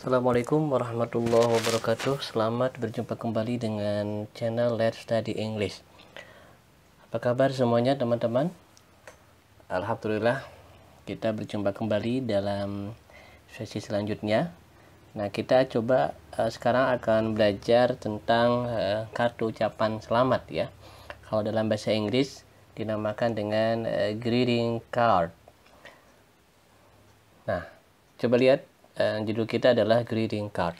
Assalamualaikum warahmatullahi wabarakatuh. Selamat berjumpa kembali dengan channel Let's Study English. Apa kabar semuanya teman-teman? Alhamdulillah kita berjumpa kembali dalam sesi selanjutnya. Nah, kita coba sekarang akan belajar tentang kartu ucapan selamat ya. Kalau dalam bahasa Inggris dinamakan dengan greeting card. Nah, coba lihat judul kita adalah greeting card.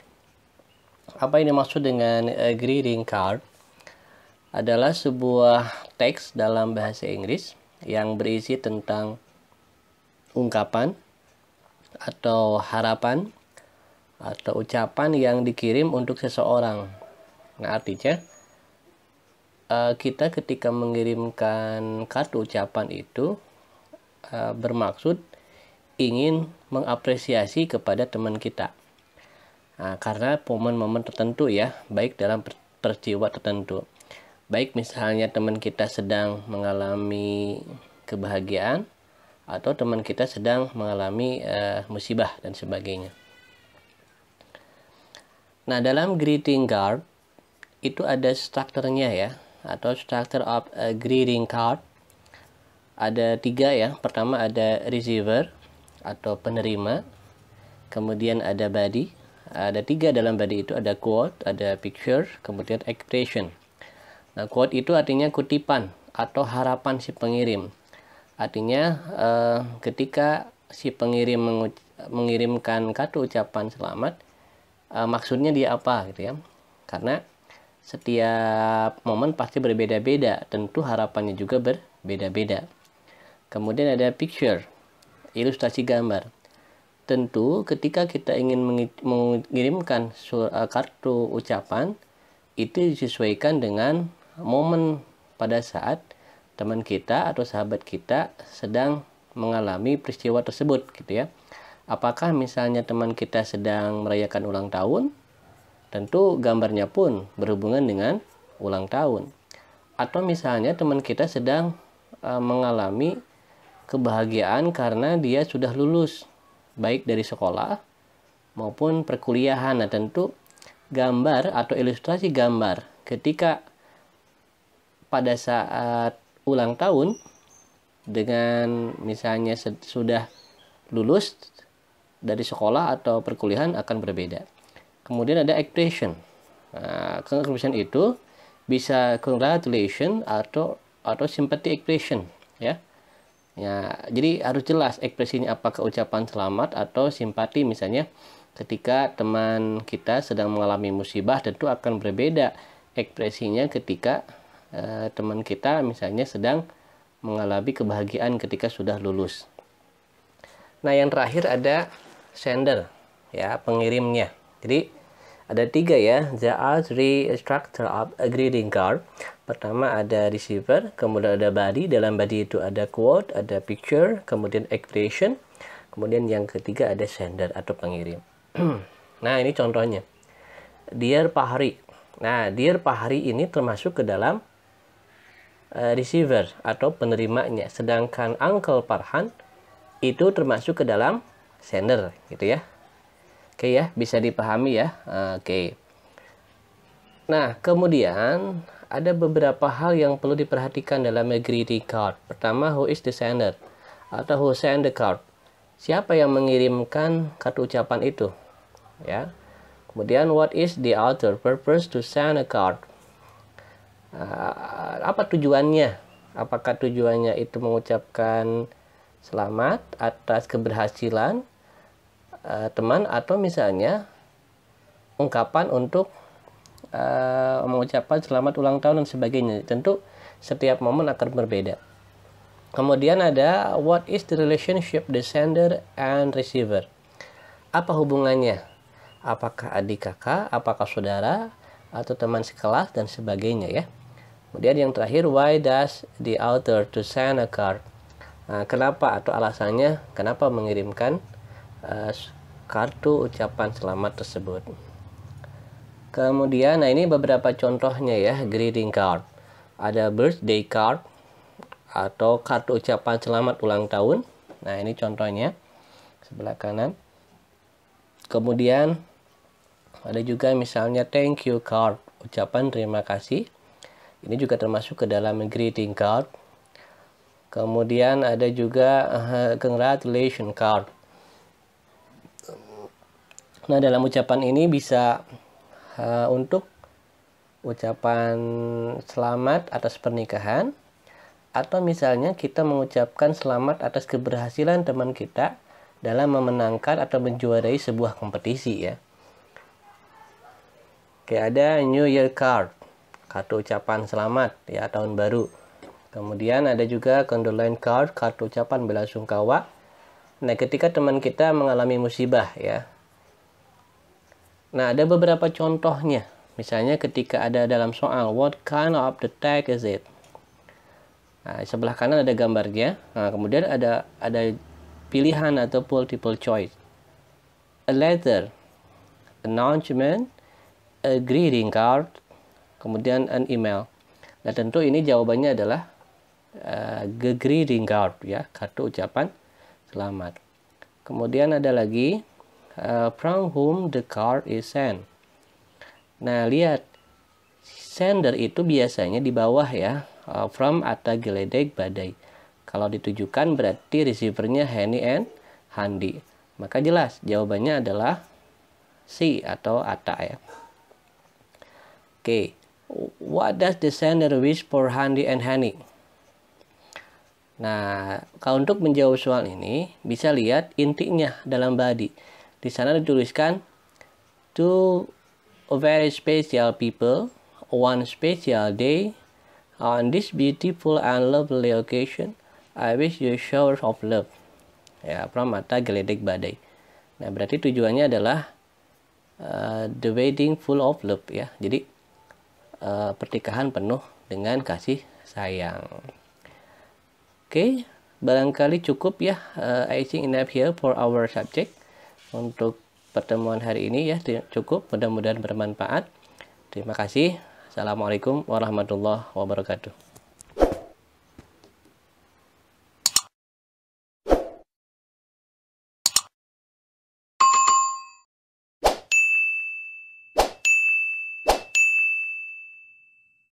Apa ini maksud dengan greeting card? Adalah sebuah teks dalam bahasa Inggris yang berisi tentang ungkapan atau harapan atau ucapan yang dikirim untuk seseorang. Nah, artinya kita ketika mengirimkan kartu ucapan itu bermaksud ingin mengapresiasi kepada teman kita. Nah, karena momen-momen tertentu ya, baik dalam peristiwa tertentu. Baik misalnya teman kita sedang mengalami kebahagiaan atau teman kita sedang mengalami musibah dan sebagainya. Nah, dalam greeting card itu ada strukturnya ya, atau structure of a greeting card. Ada 3 ya. Pertama ada receiver atau penerima, kemudian ada body, ada 3 dalam body itu, ada quote, ada picture, kemudian expression. Nah, quote itu artinya kutipan atau harapan si pengirim. Artinya ketika si pengirim mengirimkan kartu ucapan selamat, maksudnya dia apa gitu ya, karena setiap momen pasti berbeda-beda, tentu harapannya juga berbeda-beda. Kemudian ada picture, ilustrasi gambar. Tentu ketika kita ingin mengirimkan kartu ucapan, itu disesuaikan dengan momen pada saat teman kita atau sahabat kita sedang mengalami peristiwa tersebut gitu ya. Apakah misalnya teman kita sedang merayakan ulang tahun, tentu gambarnya pun berhubungan dengan ulang tahun. Atau misalnya teman kita sedang mengalami kebahagiaan karena dia sudah lulus baik dari sekolah maupun perkuliahan. Nah, tentu gambar atau ilustrasi gambar ketika pada saat ulang tahun dengan misalnya sudah lulus dari sekolah atau perkuliahan akan berbeda. Kemudian ada expression. Nah, expression itu bisa congratulation atau sympathy expression ya. Ya, jadi harus jelas ekspresinya, apakah ucapan selamat atau simpati. Misalnya ketika teman kita sedang mengalami musibah, tentu akan berbeda ekspresinya ketika teman kita misalnya sedang mengalami kebahagiaan ketika sudah lulus. Nah, yang terakhir ada sender ya, pengirimnya. Jadi ada 3 ya. There are 3 structure of a greeting card. Pertama ada receiver, kemudian ada body. Dalam body itu ada quote, ada picture, kemudian expression. Kemudian yang ketiga ada sender atau pengirim. Nah, ini contohnya. Dear Pahri. Nah, Dear Pahri ini termasuk ke dalam receiver atau penerimanya. Sedangkan Uncle Farhan itu termasuk ke dalam sender gitu ya. Oke ya, bisa dipahami ya. Oke. Nah, kemudian ada beberapa hal yang perlu diperhatikan dalam greeting card. Pertama, who is the sender atau who send the card. Siapa yang mengirimkan kartu ucapan itu? Ya. Kemudian, what is the author purpose to send a card? Apa tujuannya? Apakah tujuannya itu mengucapkan selamat atas keberhasilan teman, atau misalnya ungkapan untuk mengucapkan selamat ulang tahun dan sebagainya. Tentu setiap momen akan berbeda. Kemudian ada what is the relationship the sender and receiver. Apa hubungannya? Apakah adik kakak, apakah saudara, atau teman sekelas dan sebagainya ya. Kemudian yang terakhir, why does the author to send a card. Nah, kenapa atau alasannya kenapa mengirimkan kartu ucapan selamat tersebut. Kemudian, nah ini beberapa contohnya ya, greeting card. Ada birthday card atau kartu ucapan selamat ulang tahun. Nah, ini contohnya sebelah kanan. Kemudian Ada juga misalnya thank you card, ucapan terima kasih. Ini juga termasuk ke dalam greeting card. Kemudian ada juga congratulation card. Nah, dalam ucapan ini bisa untuk ucapan selamat atas pernikahan, atau misalnya kita mengucapkan selamat atas keberhasilan teman kita dalam memenangkan atau menjuarai sebuah kompetisi ya. Oke, ada New Year card, kartu ucapan selamat ya tahun baru. Kemudian ada juga condolence card, kartu ucapan belasungkawa. Nah, ketika teman kita mengalami musibah ya. Nah, ada beberapa contohnya. Misalnya ketika ada dalam soal, what kind of the tag is it? Nah, sebelah kanan ada gambarnya. Nah, kemudian ada pilihan atau multiple choice. A letter, announcement, a greeting card, kemudian an email. Nah, tentu ini jawabannya adalah greeting card ya, kartu ucapan selamat. Kemudian ada lagi from whom the card is sent. Nah, lihat, sender itu biasanya di bawah ya, from atau geledek badai. Kalau ditujukan berarti receivernya Hani and Handi. Maka jelas jawabannya adalah C atau Ata ya. Oke, what does the sender wish for Handi and Hani? Nah, kalau untuk menjawab soal ini bisa lihat intinya dalam body. Di sana dituliskan to a very special people, one special day, on this beautiful and lovely occasion, I wish you showers of love. Ya, from Mata Geledek Badai. Nah, berarti tujuannya adalah the wedding full of love ya. Jadi pernikahan penuh dengan kasih sayang. Oke, barangkali cukup ya. I think enough here for our subject. Untuk pertemuan hari ini ya cukup, mudah-mudahan bermanfaat. Terima kasih. Assalamualaikum warahmatullahi wabarakatuh.